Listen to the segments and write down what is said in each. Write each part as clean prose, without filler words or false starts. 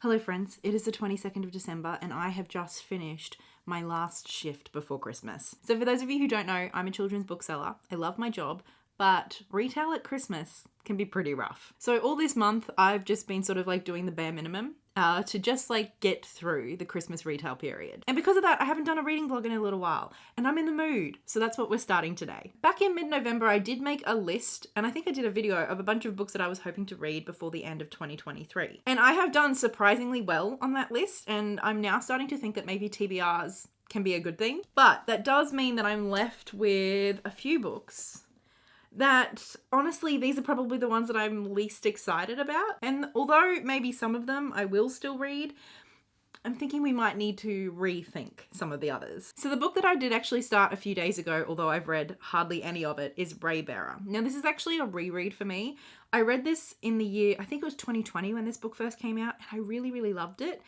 Hello friends, it is the 22nd of December and I have just finished my last shift before Christmas. So for those of you who don't know, I'm a children's bookseller. I love my job, but retail at Christmas can be pretty rough. So all this month I've just been sort of like doing the bare minimum to just like get through the Christmas retail period. And because of that, I haven't done a reading vlog in a little while and I'm in the mood. So that's what we're starting today. Back in mid-November, I did make a list and I think I did a video of a bunch of books that I was hoping to read before the end of 2023. And I have done surprisingly well on that list. And I'm now starting to think that maybe TBRs can be a good thing. But that does mean that I'm left with a few books that honestly, these are probably the ones that I'm least excited about. And although maybe some of them I will still read, I'm thinking we might need to rethink some of the others. So the book that I did actually start a few days ago, although I've read hardly any of it, is Raybearer. Now this is actually a reread for me. I read this in the year, I think it was 2020 when this book first came out, and I really, really loved it.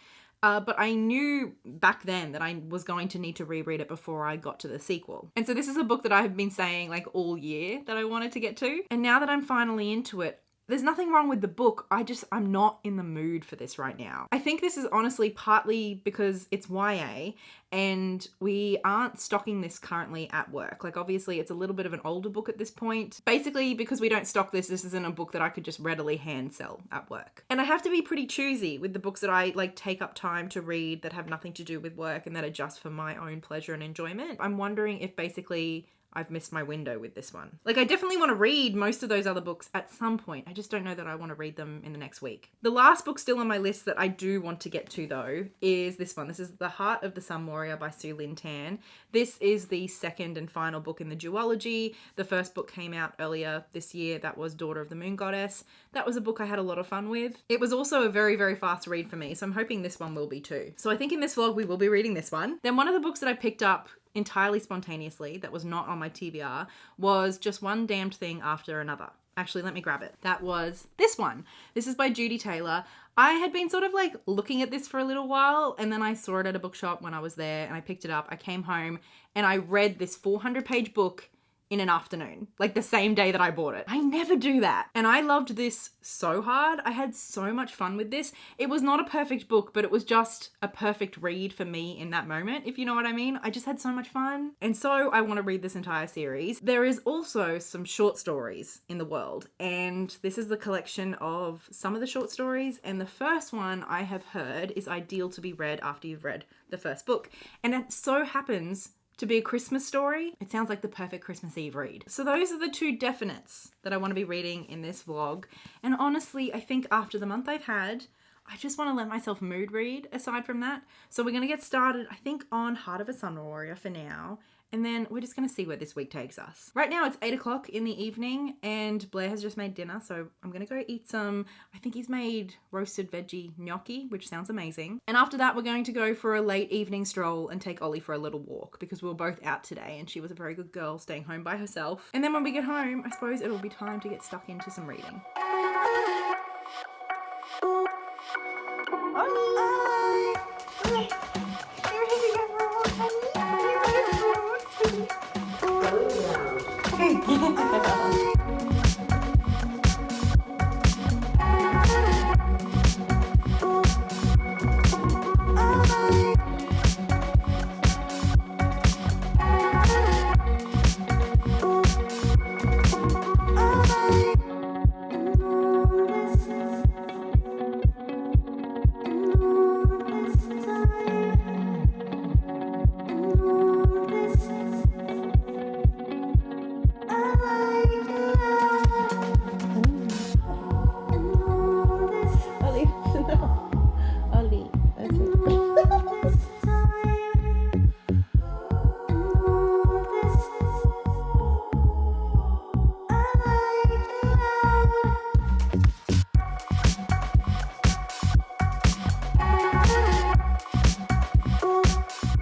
But I knew back then that I was going to need to reread it before I got to the sequel. And so this is a book that I have been saying like all year that I wanted to get to. And now that I'm finally into it, there's nothing wrong with the book. I'm not in the mood for this right now. I think this is honestly partly because it's YA and we aren't stocking this currently at work. Like obviously it's a little bit of an older book at this point. Basically because we don't stock this isn't a book that I could just readily hand sell at work. And I have to be pretty choosy with the books that I like take up time to read that have nothing to do with work and that are just for my own pleasure and enjoyment. I'm wondering if basically I've missed my window with this one. Like I definitely want to read most of those other books at some point. I just don't know that I want to read them in the next week. The last book still on my list that I do want to get to though is this one. This is The Heart of the Sun Warrior by Lynn. This is the second and final book in the duology. The first book came out earlier this year. That was Daughter of the Moon Goddess. That was a book I had a lot of fun with. It was also a very, very fast read for me. So I'm hoping this one will be too. So I think in this vlog, we will be reading this one. Then one of the books that I picked up entirely spontaneously that was not on my TBR was Just One Damned Thing After Another. Actually, let me grab it. That was this one. This is by Judy Taylor. I had been sort of like looking at this for a little while and then I saw it at a bookshop when I was there and I picked it up. I came home and I read this 400-page book in an afternoon, like the same day that I bought it. I never do that. And I loved this so hard. I had so much fun with this. It was not a perfect book, but it was just a perfect read for me in that moment, if you know what I mean. I just had so much fun. And so I want to read this entire series. There is also some short stories in the world. And this is the collection of some of the short stories. And the first one I have heard is ideal to be read after you've read the first book. And it so happens to be a Christmas story. It sounds like the perfect Christmas Eve read. So those are the two definites that I want to be reading in this vlog. And honestly, I think after the month I've had, I just want to let myself mood read aside from that. So we're going to get started, I think, on Heart of a Sun Warrior for now. And then we're just going to see where this week takes us. Right now it's 8 o'clock in the evening and Blair has just made dinner. So I'm going to go eat some, I think he's made roasted veggie gnocchi, which sounds amazing. And after that, we're going to go for a late evening stroll and take Ollie for a little walk because we were both out today and she was a very good girl staying home by herself. And then when we get home, I suppose it'll be time to get stuck into some reading.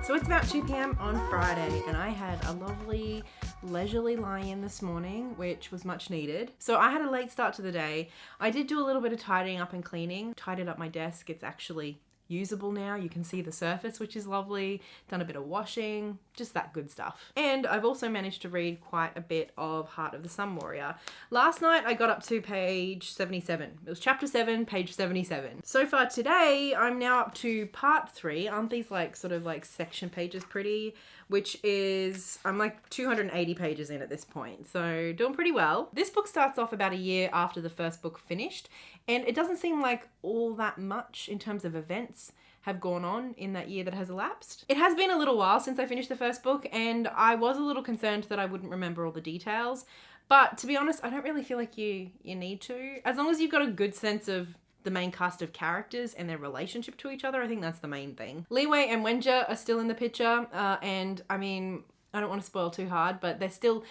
So it's about 2 p.m. on Friday and I had a lovely leisurely lie-in this morning, which was much needed. So I had a late start to the day. I did do a little bit of tidying up and cleaning, tidied up my desk. It's actually usable now. You can see the surface, which is lovely. Done a bit of washing, just that good stuff. And I've also managed to read quite a bit of Heart of the Sun Warrior. Last night I got up to page 77. It was chapter 7, page 77. So far today, I'm now up to part 3. Aren't these like sort of like section pages pretty? Which is, I'm like 280 pages in at this point. So doing pretty well. This book starts off about a year after the first book finished. And it doesn't seem like all that much in terms of events have gone on in that year that has elapsed. It has been a little while since I finished the first book, and I was a little concerned that I wouldn't remember all the details. But to be honest, I don't really feel like you need to. As long as you've got a good sense of the main cast of characters and their relationship to each other, I think that's the main thing. Liwei and Wenjie are still in the picture, and I mean, I don't want to spoil too hard, but they're still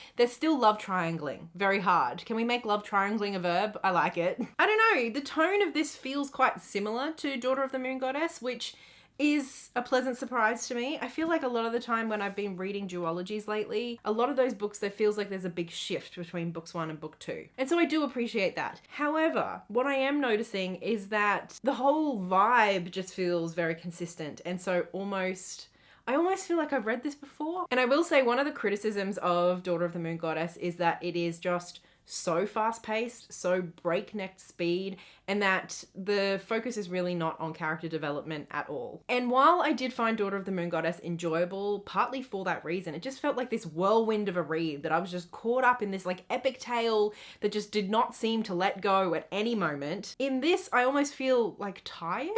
love triangling very hard. Can we make love triangling a verb? I like it. I don't know, the tone of this feels quite similar to Daughter of the Moon Goddess, which is a pleasant surprise to me. I feel like a lot of the time when I've been reading duologies lately, a lot of those books, there feels like there's a big shift between books 1 and book 2. And so I do appreciate that. However, what I am noticing is that the whole vibe just feels very consistent. And so I almost feel like I've read this before. And I will say one of the criticisms of Daughter of the Moon Goddess is that it is just so fast-paced, so breakneck speed, and that the focus is really not on character development at all. And while I did find Daughter of the Moon Goddess enjoyable, partly for that reason, it just felt like this whirlwind of a read that I was just caught up in this like epic tale that just did not seem to let go at any moment. In this, I almost feel like tired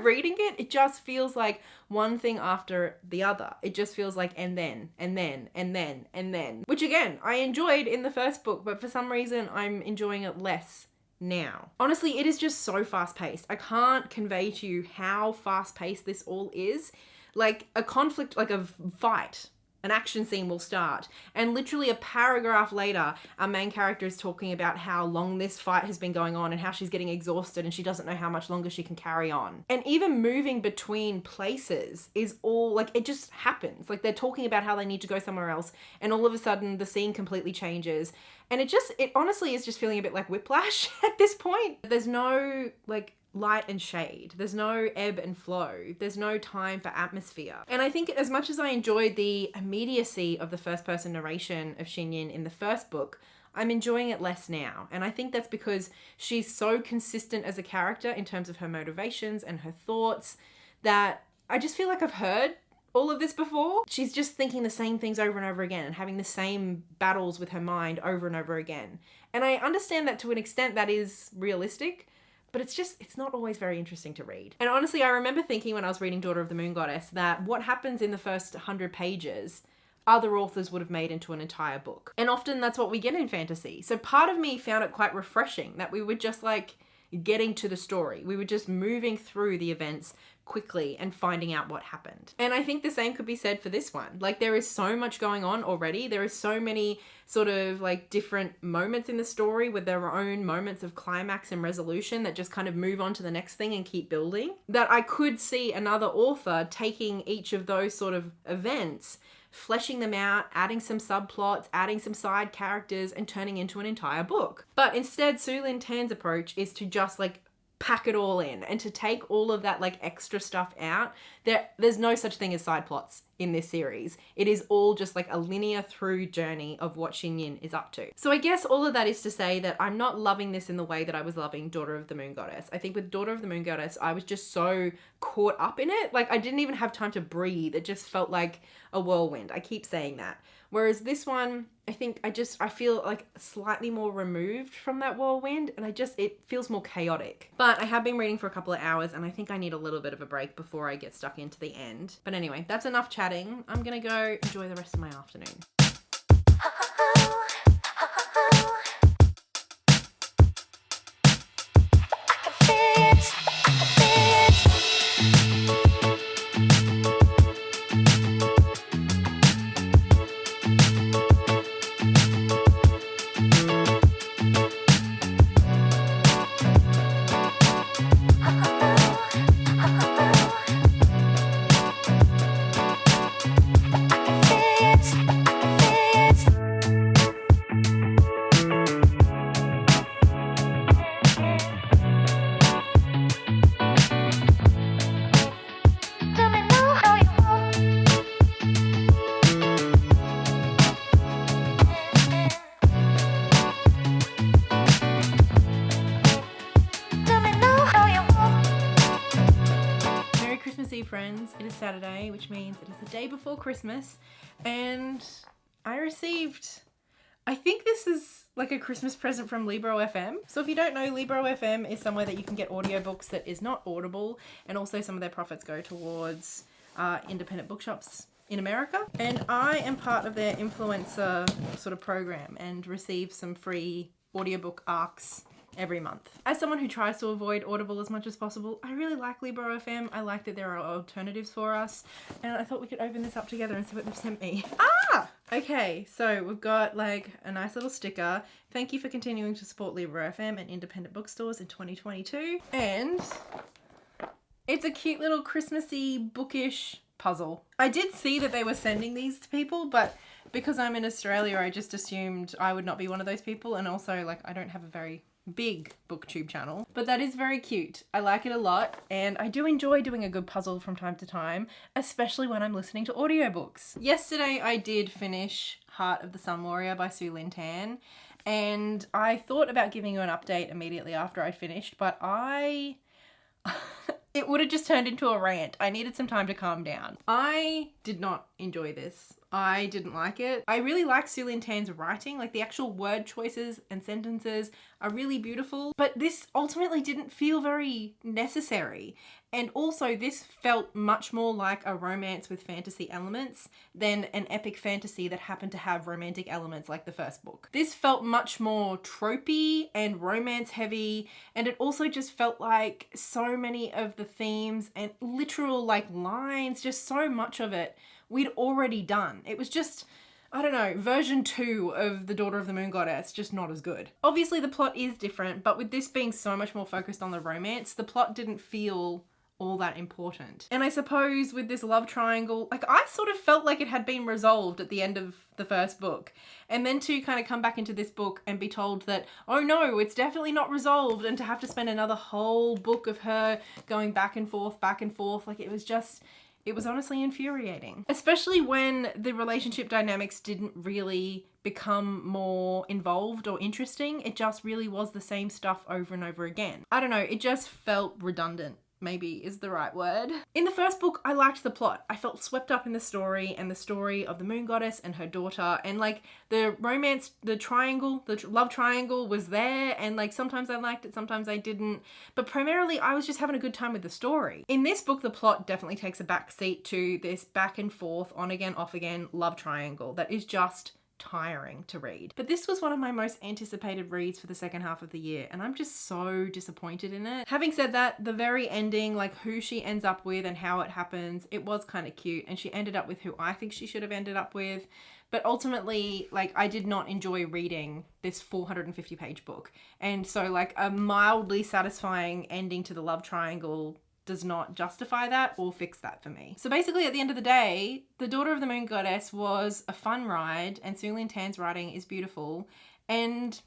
reading it. It just feels like one thing after the other. It just feels like and then, which again, I enjoyed in the first book, but for some reason I'm enjoying it less now. Honestly, it is just so fast-paced. I can't convey to you how fast-paced this all is. Like a conflict, like a fight, an action scene will start, and literally a paragraph later, our main character is talking about how long this fight has been going on and how she's getting exhausted and she doesn't know how much longer she can carry on. And even moving between places is all, like, it just happens. Like, they're talking about how they need to go somewhere else, and all of a sudden the scene completely changes. And it honestly is just feeling a bit like Whiplash at this point. There's no, like, light and shade. There's no ebb and flow. There's no time for atmosphere. And I think as much as I enjoyed the immediacy of the first person narration of Xinyin in the first book, I'm enjoying it less now. And I think that's because she's so consistent as a character in terms of her motivations and her thoughts that I just feel like I've heard all of this before. She's just thinking the same things over and over again and having the same battles with her mind over and over again. And I understand that to an extent that is realistic, but it's not always very interesting to read. And honestly, I remember thinking when I was reading Daughter of the Moon Goddess that what happens in the first 100 pages, other authors would have made into an entire book. And often that's what we get in fantasy. So part of me found it quite refreshing that we were just like getting to the story. We were just moving through the events quickly and finding out what happened. And I think the same could be said for this one. Like, there is so much going on already. There is so many sort of like different moments in the story with their own moments of climax and resolution that just kind of move on to the next thing and keep building, that I could see another author taking each of those sort of events, fleshing them out, adding some subplots, adding some side characters, and turning into an entire book. But instead, Su Lin Tan's approach is to just like pack it all in and to take all of that like extra stuff out. There's no such thing as side plots in this series. It is all just like a linear through journey of what Xinyin is up to. So I guess all of that is to say that I'm not loving this in the way that I was loving Daughter of the Moon Goddess. I think with Daughter of the Moon Goddess, I was just so caught up in it. Like, I didn't even have time to breathe. It just felt like a whirlwind. I keep saying that. Whereas this one, I think I feel like slightly more removed from that whirlwind, and it feels more chaotic. But I have been reading for a couple of hours, and I think I need a little bit of a break before I get stuck into the end. But anyway, that's enough chatting. I'm gonna go enjoy the rest of my afternoon. Christmas Eve, friends. It is Saturday, which means it is the day before Christmas, and I received, I think this is like a Christmas present from Libro FM. So if you don't know, Libro FM is somewhere that you can get audiobooks that is not Audible, and also some of their profits go towards independent bookshops in America. And I am part of their influencer sort of program and receive some free audiobook arcs every month. As someone who tries to avoid Audible as much as possible, I really like Libro FM. I like that there are alternatives for us, and I thought we could open this up together and see what they've sent me. Okay, so we've got like a nice little sticker. Thank you for continuing to support Libro FM and independent bookstores in 2022. And it's a cute little Christmassy bookish puzzle. I did see that they were sending these to people, but because I'm in Australia, I just assumed I would not be one of those people. And also, like, I don't have a very big booktube channel, but that is very cute. I like it a lot, and I do enjoy doing a good puzzle from time to time, especially when I'm listening to audiobooks. Yesterday I did finish Heart of the Sun Warrior by Lynn, and I thought about giving you an update immediately after I finished, but it would have just turned into a rant. I needed some time to calm down. I did not enjoy this. I didn't like it. I really like Lynn writing, like the actual word choices and sentences are really beautiful, but this ultimately didn't feel very necessary. And also this felt much more like a romance with fantasy elements than an epic fantasy that happened to have romantic elements like the first book. This felt much more tropey and romance heavy, and it also just felt like so many of the themes and literal like lines, just so much of it we'd already done. It was just, I don't know, version 2 of The Daughter of the Moon Goddess, just not as good. Obviously the plot is different, but with this being so much more focused on the romance, the plot didn't feel all that important. And I suppose with this love triangle, like I sort of felt like it had been resolved at the end of the first book. And then to kind of come back into this book and be told that, oh no, it's definitely not resolved, and to have to spend another whole book of her going back and forth, like it was honestly infuriating. Especially when the relationship dynamics didn't really become more involved or interesting. It just really was the same stuff over and over again. I don't know, it just felt redundant, maybe is the right word. In the first book, I liked the plot. I felt swept up in the story and the story of the moon goddess and her daughter, and like the romance, the love triangle was there, and like sometimes I liked it, sometimes I didn't, but primarily I was just having a good time with the story. In this book, the plot definitely takes a back seat to this back and forth, on again, off again love triangle that is just tiring to read. But this was one of my most anticipated reads for the second half of the year, and I'm just so disappointed in it. Having said that, the very ending, like who she ends up with and how it happens, it was kind of cute, and she ended up with who I think she should have ended up with. But ultimately, like, I did not enjoy reading this 450-page book, and so like a mildly satisfying ending to the love triangle does not justify that or fix that for me. So basically at the end of the day, The Daughter of the Moon Goddess was a fun ride, and Lynn writing is beautiful, and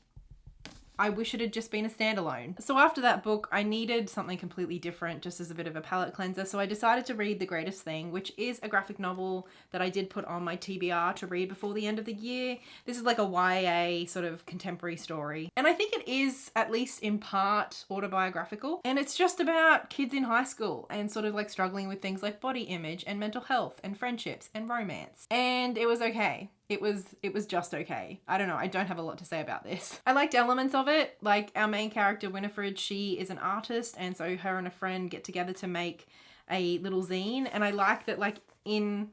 I wish it had just been a standalone. So after that book, I needed something completely different, just as a bit of a palate cleanser. So I decided to read The Greatest Thing, which is a graphic novel that I did put on my TBR to read before the end of the year. This is like a YA sort of contemporary story. And I think it is, at least in part, autobiographical. And it's just about kids in high school and sort of like struggling with things like body image and mental health and friendships and romance. And it was okay. It was just okay. I don't know. I don't have a lot to say about this. I liked elements of it. Like our main character, Winifred, she is an artist, and so her and a friend get together to make a little zine. And I like that, like, in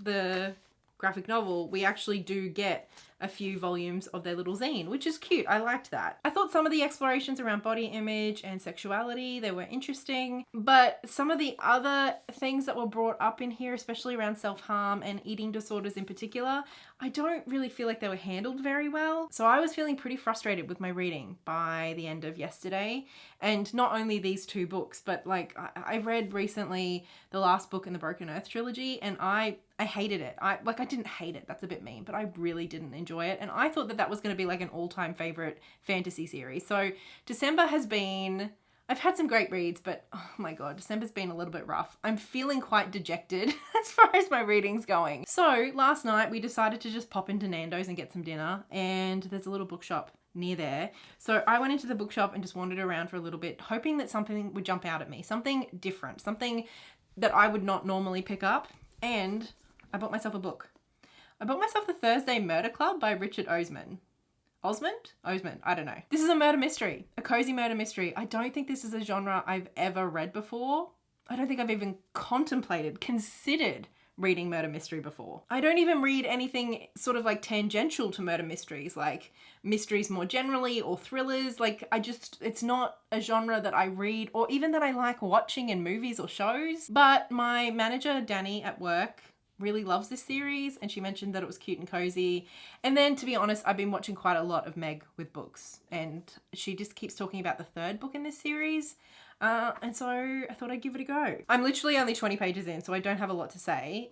the graphic novel, we actually do get a few volumes of their little zine, which is cute. I liked that. I thought some of the explorations around body image and sexuality, they were interesting, but some of the other things that were brought up in here, especially around self-harm and eating disorders in particular, I don't really feel like they were handled very well. So I was feeling pretty frustrated with my reading by the end of yesterday. And not only these two books, but like I read recently the last book in the Broken Earth trilogy, and I hated it. I didn't hate it, that's a bit mean, but I really didn't enjoy it. And I thought that that was going to be like an all-time favorite fantasy series. So December has been, I've had some great reads, but oh my God, December's been a little bit rough. I'm feeling quite dejected as far as my reading's going. So last night we decided to just pop into Nando's and get some dinner, and there's a little bookshop near there. So I went into the bookshop and just wandered around for a little bit, hoping that something would jump out at me, something different, something that I would not normally pick up. And I bought myself a book. I bought myself The Thursday Murder Club by Richard Osman. Osman? I don't know. This is a murder mystery, a cozy murder mystery. I don't think this is a genre I've ever read before. I don't think I've even considered reading murder mystery before. I don't even read anything sort of like tangential to murder mysteries, like mysteries more generally or thrillers. Like it's not a genre that I read or even that I like watching in movies or shows. But my manager, Danny, at work really loves this series, and she mentioned that it was cute and cozy. And then, to be honest, I've been watching quite a lot of Meg with books, and she just keeps talking about the third book in this series. And so I thought I'd give it a go. I'm literally only 20 pages in, so I don't have a lot to say,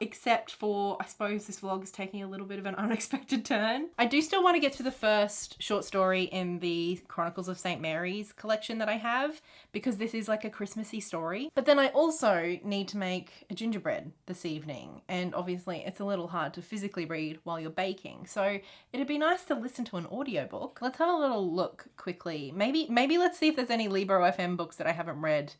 except for, I suppose this vlog is taking a little bit of an unexpected turn. I do still want to get to the first short story in the Chronicles of St. Mary's collection that I have, because this is like a Christmassy story. But then I also need to make a gingerbread this evening, and obviously it's a little hard to physically read while you're baking, so it'd be nice to listen to an audiobook. Let's have a little look quickly. Maybe let's see if there's any Libro FM books that I haven't read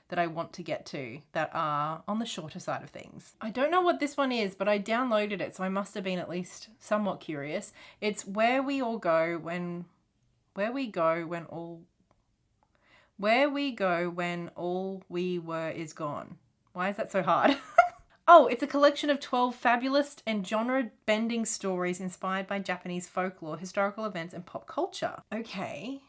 that I want to get to that are on the shorter side of things. I don't know what this one is, but I downloaded it, so I must have been at least somewhat curious. It's Where We Go When All We Were Is Gone. Why is that so hard? Oh, it's a collection of 12 fabulous and genre-bending stories inspired by Japanese folklore, historical events, and pop culture. Okay.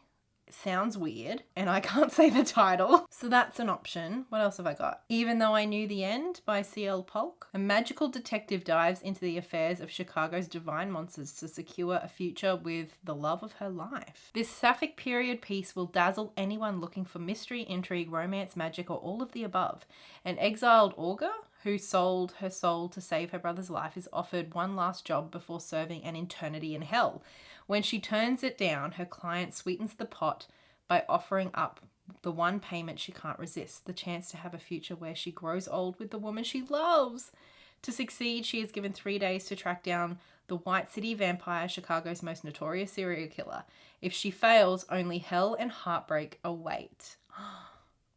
Sounds weird, and I can't say the title. So that's an option. What else have I got? Even Though I Knew the End by Searle Polk. A magical detective dives into the affairs of Chicago's divine monsters to secure a future with the love of her life. This sapphic period piece will dazzle anyone looking for mystery, intrigue, romance, magic, or all of the above. An exiled augur who sold her soul to save her brother's life is offered one last job before serving an eternity in hell. When she turns it down, her client sweetens the pot by offering up the one payment she can't resist, the chance to have a future where she grows old with the woman she loves. To succeed, she is given 3 days to track down the White City vampire, Chicago's most notorious serial killer. If she fails, only hell and heartbreak await.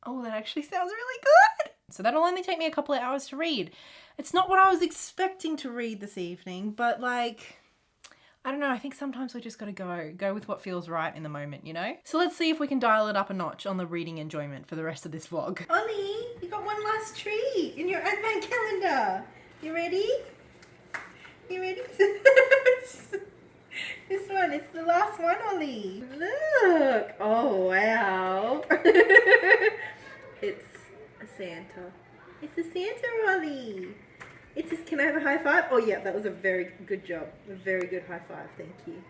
Oh, that actually sounds really good. So that'll only take me a couple of hours to read. It's not what I was expecting to read this evening, but like, I don't know, I think sometimes we just gotta go with what feels right in the moment, you know? So let's see if we can dial it up a notch on the reading enjoyment for the rest of this vlog. Ollie, you got one last treat in your advent calendar. You ready? You ready? This one, it's the last one, Ollie. Look! Oh, wow. It's a Santa. It's a Santa, Ollie. It's just, can I have a high five? Oh yeah, that was a very good job. A very good high five, thank you.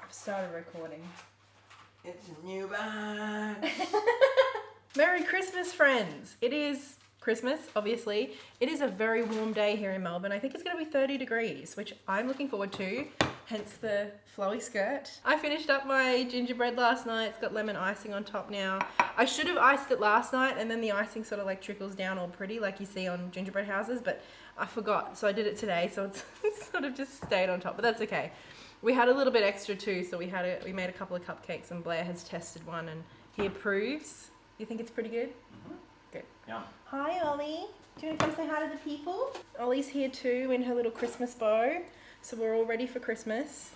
Started recording. It's a new bag. Merry Christmas, friends. It is Christmas, obviously. It is a very warm day here in Melbourne. I think it's going to be 30 degrees, which I'm looking forward to, hence the flowy skirt. I finished up my gingerbread last night. It's got lemon icing on top now. I should have iced it last night, and then the icing sort of like trickles down all pretty like you see on gingerbread houses, but I forgot, so I did it today, so it's sort of just stayed on top, but that's okay. We had a little bit extra too, so we made a couple of cupcakes, and Blair has tested one and he approves. You think it's pretty good? Mm-hmm. Good. Yeah. Hi, Ollie. Do you want to come say hi to the people? Ollie's here too in her little Christmas bow, so we're all ready for Christmas.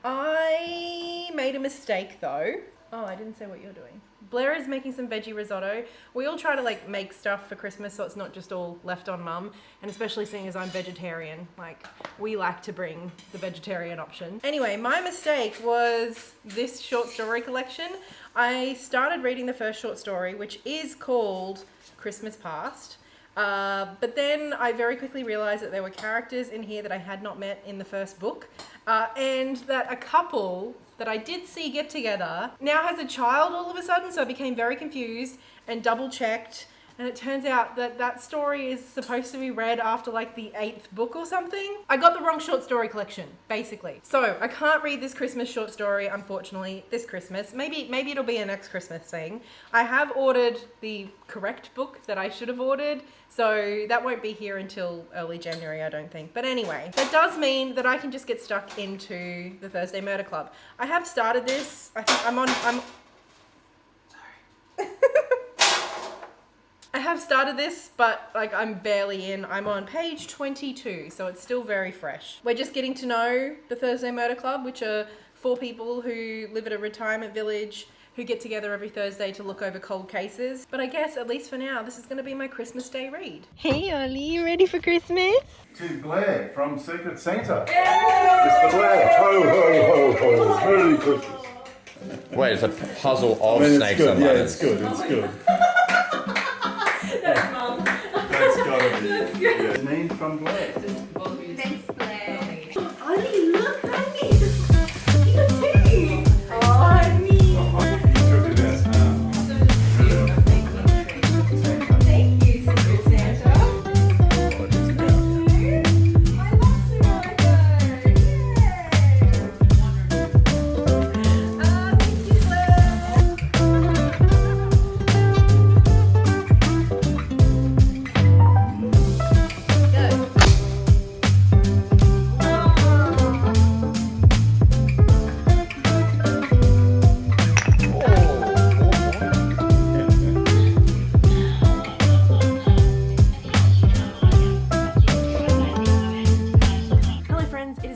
I made a mistake though. Oh, I didn't say what you're doing. Blair is making some veggie risotto. We all try to like make stuff for Christmas so it's not just all left on mum, and especially seeing as I'm vegetarian, like we like to bring the vegetarian option. Anyway, my mistake was this short story collection. I started reading the first short story, which is called Christmas Past. But then I very quickly realized that there were characters in here that I had not met in the first book, and that a couple that I did see get together now has a child all of a sudden, so I became very confused and double checked. And it turns out that that story is supposed to be read after like the 8th book or something. I got the wrong short story collection, basically. So I can't read this Christmas short story, unfortunately, this Christmas. Maybe it'll be a next Christmas thing. I have ordered the correct book that I should have ordered, so that won't be here until early January, I don't think. But anyway, that does mean that I can just get stuck into the Thursday Murder Club. I have started this. I think I'm I have started this, but like I'm barely in. I'm on page 22, so it's still very fresh. We're just getting to know the Thursday Murder Club, which are 4 people who live at a retirement village who get together every Thursday to look over cold cases. But I guess, at least for now, this is going to be my Christmas Day read. Hey Ollie, you ready for Christmas? To Blair from Secret Santa. Mr. Blair. Ho, ho, ho, ho. Merry Christmas. Wait, it's a puzzle of snakes and ladders. Yeah, it's good. That's Mum. That's gotta be. Yeah. Janine from Blair. Thanks, Blair. Ollie, look, honey. You too. Oh, honey. Thank you, Secret Santa. I love Sunoco. Thank you, Blair.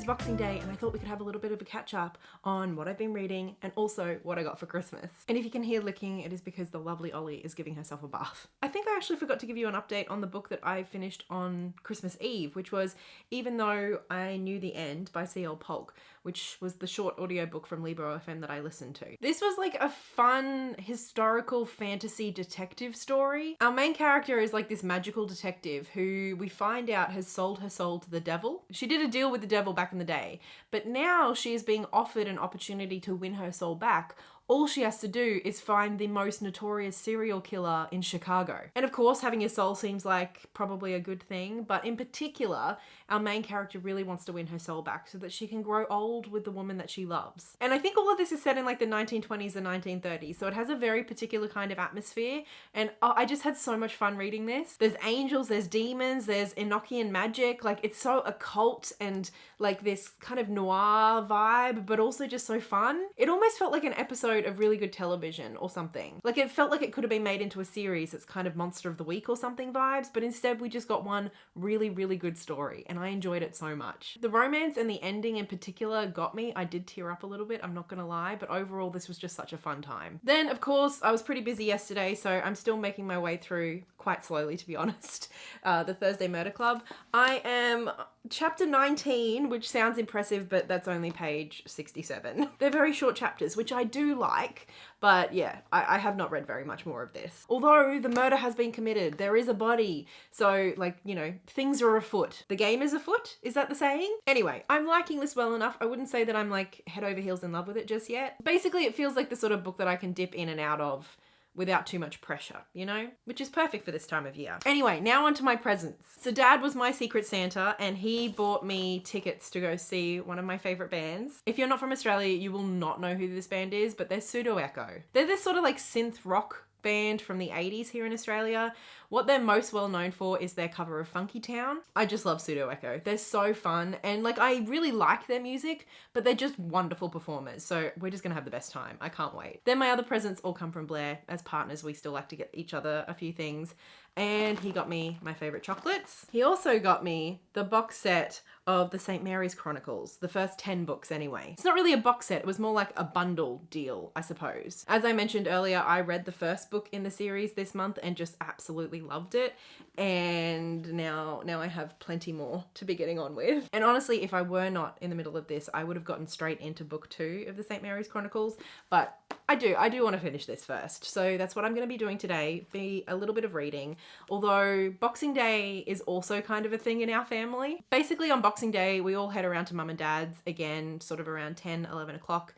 Boxing Day, and I thought we could have a little bit of a catch up on what I've been reading and also what I got for Christmas. And if you can hear licking, it is because the lovely Ollie is giving herself a bath. I think I actually forgot to give you an update on the book that I finished on Christmas Eve, which was Even Though I Knew the End by Searle Polk, which was the short audiobook from Libro FM that I listened to. This was like a fun historical fantasy detective story. Our main character is like this magical detective who we find out has sold her soul to the devil. She did a deal with the devil back in the day, but now she is being offered an opportunity to win her soul back. All she has to do is find the most notorious serial killer in Chicago. And of course, having your soul seems like probably a good thing, but in particular, our main character really wants to win her soul back so that she can grow old with the woman that she loves. And I think all of this is set in like the 1920s and 1930s, so it has a very particular kind of atmosphere, and I just had so much fun reading this. There's angels, there's demons, there's Enochian magic, like it's so occult and like this kind of noir vibe, but also just so fun. It almost felt like an episode of really good television or something. Like it felt like it could have been made into a series that's kind of Monster of the Week or something vibes, but instead we just got one really, really good story, and I enjoyed it so much. The romance and the ending in particular got me. I did tear up a little bit, I'm not gonna lie, but overall this was just such a fun time. Then of course I was pretty busy yesterday, so I'm still making my way through quite slowly, to be honest, the Thursday Murder Club. I am chapter 19, which sounds impressive, but that's only page 67. They're very short chapters, which I do like, but yeah, I have not read very much more of this. Although the murder has been committed, there is a body, so like, you know, things are afoot. The game is afoot? Is that the saying? Anyway, I'm liking this well enough. I wouldn't say that I'm like head over heels in love with it just yet. Basically, it feels like the sort of book that I can dip in and out of without too much pressure, you know? Which is perfect for this time of year. Anyway, now onto my presents. So Dad was my Secret Santa and he bought me tickets to go see one of my favorite bands. If you're not from Australia, you will not know who this band is, but they're Pseudo-Echo. They're this sort of like synth rock band from the 80s here in Australia. What they're most well known for is their cover of Funky Town. I just love Pseudo-Echo. They're so fun, and like I really like their music, but they're just wonderful performers, so we're just gonna have the best time. I can't wait. Then my other presents all come from Blair. As partners, we still like to get each other a few things, and he got me my favorite chocolates. He also got me the box set of the St. Mary's Chronicles, the first 10 books anyway. It's not really a box set, it was more like a bundle deal, I suppose. As I mentioned earlier, I read the first book in the series this month and just absolutely loved it, and now I have plenty more to be getting on with. And honestly, if I were not in the middle of this, I would have gotten straight into book 2 of the St. Mary's Chronicles, but I do want to finish this first. So that's what I'm going to be doing today, be a little bit of reading. Although Boxing Day is also kind of a thing in our family. Basically on Boxing Day, we all head around to mum and dad's again, sort of around 10, 11 o'clock,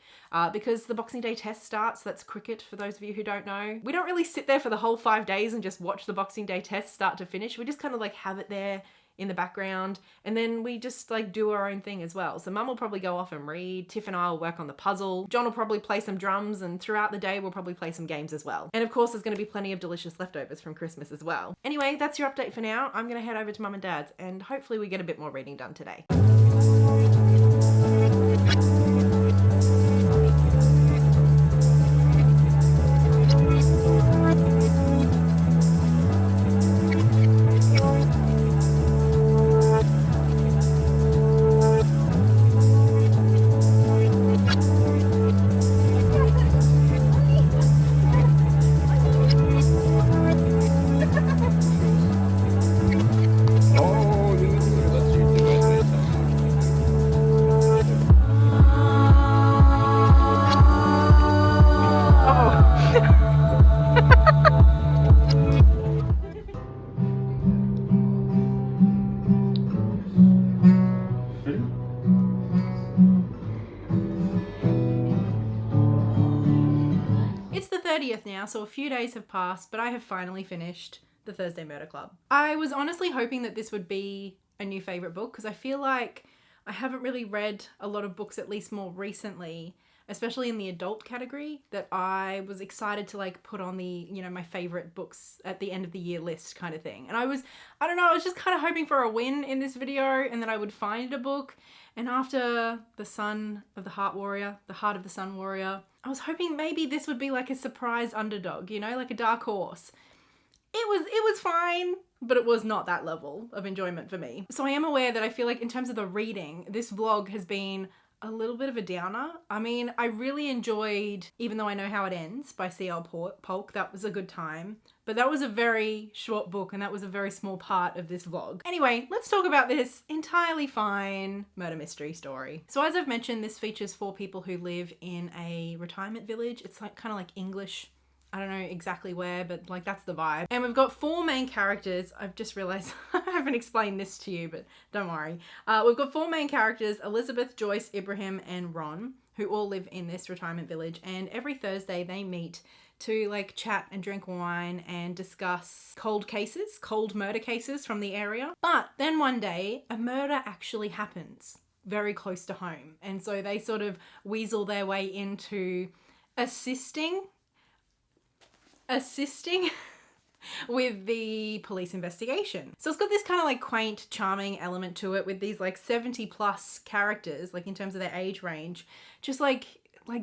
because the Boxing Day test starts. That's cricket for those of you who don't know. We don't really sit there for the whole 5 days and just watch the Boxing Day test start to finish. We just kind of like have it there in the background, and then we just like do our own thing as well. So mum will probably go off and read, Tiff and I will work on the puzzle, John will probably play some drums, and throughout the day we'll probably play some games as well. And of course there's going to be plenty of delicious leftovers from Christmas as well. Anyway, that's your update for now. I'm going to head over to mum and dad's and hopefully we get a bit more reading done today. It's the 30th now, so a few days have passed, but I have finally finished The Thursday Murder Club. I was honestly hoping that this would be a new favourite book because I feel like I haven't really read a lot of books, at least more recently, especially in the adult category, that I was excited to like put on the, you know, my favourite books at the end of the year list kind of thing. And I was just kind of hoping for a win in this video and that I would find a book. And after The Son of the Heart Warrior, The Heart of the Sun Warrior, I was hoping maybe this would be like a surprise underdog, you know, like a dark horse. It was fine, but it was not that level of enjoyment for me. So I am aware that I feel like in terms of the reading, this vlog has been a little bit of a downer. I mean, I really enjoyed Even Though I Know How It Ends by Searle Polk. That was a good time. But that was a very short book and that was a very small part of this vlog. Anyway, let's talk about this entirely fine murder mystery story. So as I've mentioned, this features 4 people who live in a retirement village. It's like kind of like English. I don't know exactly where, but like that's the vibe. And we've got 4 main characters. I've just realized I haven't explained this to you, but don't worry. We've got 4 main characters, Elizabeth, Joyce, Ibrahim, and Ron, who all live in this retirement village. And every Thursday they meet to like chat and drink wine and discuss cold murder cases from the area. But then one day a murder actually happens very close to home. And so they sort of weasel their way into assisting with the police investigation. So it's got this kind of like quaint, charming element to it with these like 70+ characters, like in terms of their age range, just like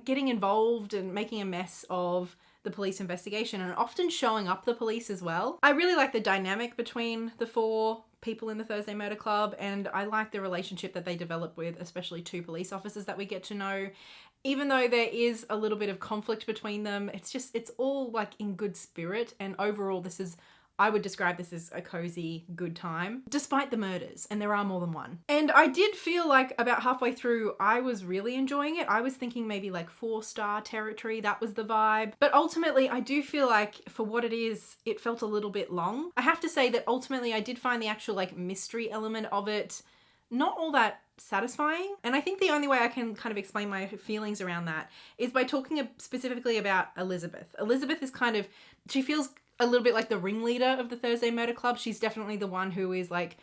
getting involved and making a mess of the police investigation and often showing up the police as well. I really like the dynamic between the 4 people in the Thursday Murder Club, and I like the relationship that they develop with, especially 2 police officers that we get to know. Even though there is a little bit of conflict between them, it's all like in good spirit, and overall I would describe this as a cozy, good time, despite the murders, and there are more than one. And I did feel like about halfway through, I was really enjoying it. I was thinking maybe like 4-star territory, that was the vibe. But ultimately, I do feel like for what it is, it felt a little bit long. I have to say that ultimately I did find the actual like mystery element of it not all that satisfying. And I think the only way I can kind of explain my feelings around that is by talking specifically about Elizabeth. Elizabeth is she feels a little bit like the ringleader of the Thursday Murder Club. She's definitely the one who is like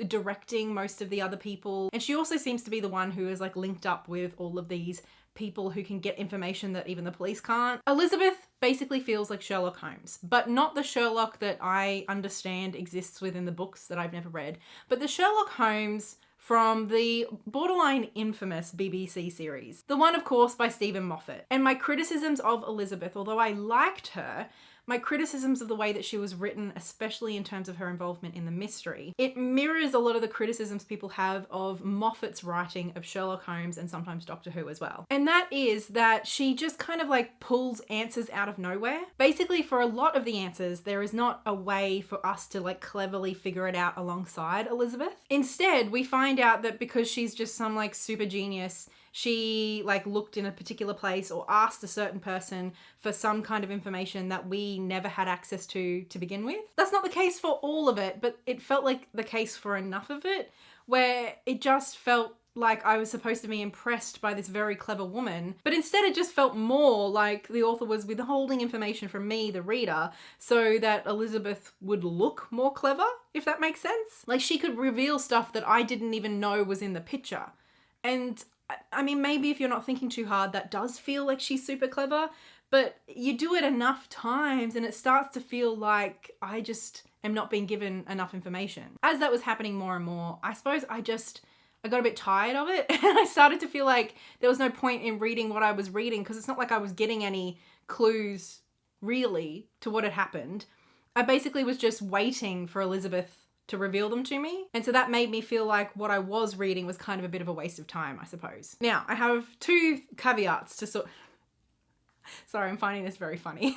directing most of the other people. And she also seems to be the one who is like linked up with all of these people who can get information that even the police can't. Elizabeth basically feels like Sherlock Holmes, but not the Sherlock that I understand exists within the books that I've never read, but the Sherlock Holmes from the borderline infamous BBC series. The one, of course, by Stephen Moffat. And my criticisms of Elizabeth, although I liked her, my criticisms of the way that she was written, especially in terms of her involvement in the mystery, it mirrors a lot of the criticisms people have of Moffat's writing of Sherlock Holmes and sometimes Doctor Who as well. And that is that she just kind of like pulls answers out of nowhere. Basically, for a lot of the answers, there is not a way for us to like cleverly figure it out alongside Elizabeth. Instead, we find out that because she's just some like super genius, she like looked in a particular place or asked a certain person for some kind of information that we never had access to begin with. That's not the case for all of it, but it felt like the case for enough of it, where it just felt like I was supposed to be impressed by this very clever woman, but instead it just felt more like the author was withholding information from me, the reader, so that Elizabeth would look more clever, if that makes sense. Like, she could reveal stuff that I didn't even know was in the picture. And I mean, maybe if you're not thinking too hard, that does feel like she's super clever, but you do it enough times and it starts to feel like I just am not being given enough information. As that was happening more and more, I suppose I got a bit tired of it, and I started to feel like there was no point in reading what I was reading, because it's not like I was getting any clues really to what had happened. I basically was just waiting for Elizabeth to reveal them to me. And so that made me feel like what I was reading was kind of a bit of a waste of time, I suppose. Now, I have two caveats to Sorry, I'm finding this very funny.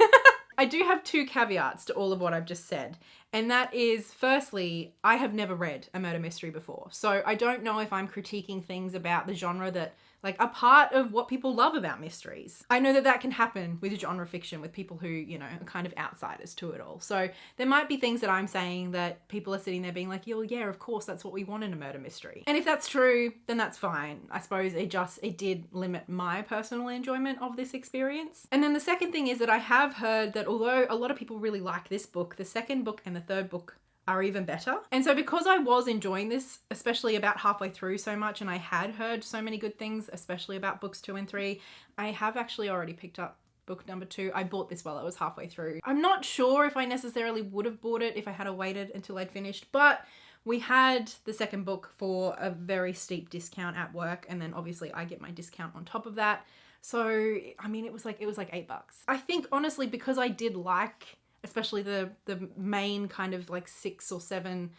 I do have two caveats to all of what I've just said. And that is, firstly, I have never read a murder mystery before. So I don't know if I'm critiquing things about the genre that like are part of what people love about mysteries. I know that that can happen with genre fiction, with people who, you know, are kind of outsiders to it all. So there might be things that I'm saying that people are sitting there being like, yeah, of course, that's what we want in a murder mystery. And if that's true, then that's fine. I suppose it did limit my personal enjoyment of this experience. And then the second thing is that I have heard that although a lot of people really like this book, the second book and the third book are even better. And so because I was enjoying this, especially about halfway through so much, and I had heard so many good things, especially about books 2 and 3, I have actually already picked up book number 2. I bought this while I was halfway through. I'm not sure if I necessarily would have bought it if I had waited until I'd finished, but we had the second book for a very steep discount at work, and then obviously I get my discount on top of that. So, I mean, it was like $8. I think honestly, because I did like especially the main kind of like 6 or 7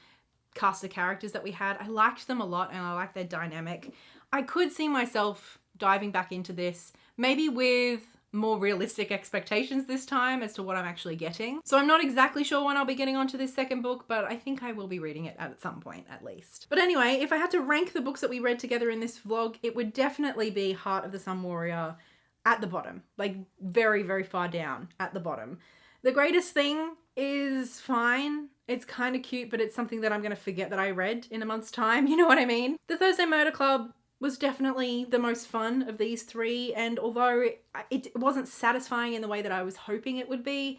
cast of characters that we had, I liked them a lot and I liked their dynamic. I could see myself diving back into this, maybe with more realistic expectations this time as to what I'm actually getting. So I'm not exactly sure when I'll be getting onto this second book, but I think I will be reading it at some point at least. But anyway, if I had to rank the books that we read together in this vlog, it would definitely be Heart of the Sun Warrior at the bottom, like very, very far down at the bottom. The Greatest Thing is fine. It's kind of cute, but it's something that I'm going to forget that I read in a month's time. You know what I mean? The Thursday Murder Club was definitely the most fun of these 3. And although it wasn't satisfying in the way that I was hoping it would be,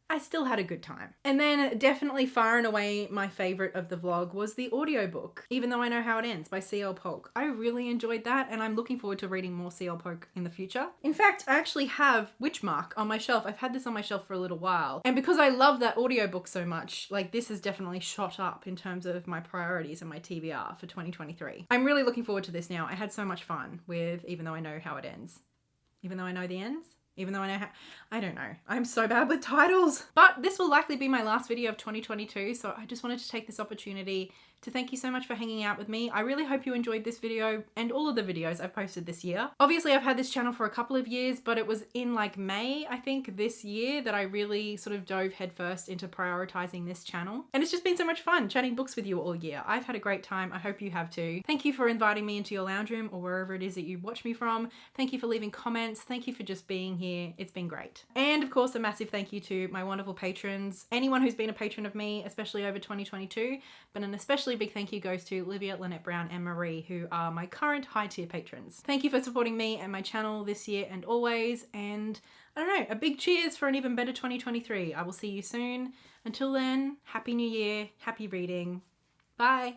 I still had a good time. And then definitely far and away my favorite of the vlog was the audiobook, Even Though I Know How It Ends by Searle Polk. I really enjoyed that, and I'm looking forward to reading more Searle Polk in the future. In fact, I actually have Witchmark on my shelf. I've had this on my shelf for a little while. And because I love that audiobook so much, like this has definitely shot up in terms of my priorities and my TBR for 2023. I'm really looking forward to this now. I had so much fun with Even Though I Know How It Ends. Even though I know the ends? Even though I know how, I don't know. I'm so bad with titles. But this will likely be my last video of 2022, so I just wanted to take this opportunity to thank you so much for hanging out with me. I really hope you enjoyed this video and all of the videos I've posted this year. Obviously, I've had this channel for a couple of years, but it was in like May, I think, this year that I really sort of dove headfirst into prioritizing this channel. And it's just been so much fun chatting books with you all year. I've had a great time. I hope you have too. Thank you for inviting me into your lounge room or wherever it is that you watch me from. Thank you for leaving comments. Thank you for just being here. It's been great. And of course, a massive thank you to my wonderful patrons, anyone who's been a patron of me, especially over 2022, but an especially big thank you goes to Livia, Lynette Brown and Marie, who are my current high tier patrons. Thank you for supporting me and my channel this year and always, and I don't know, a big cheers for an even better 2023. I will see you soon. Until then, Happy New Year, happy reading. Bye.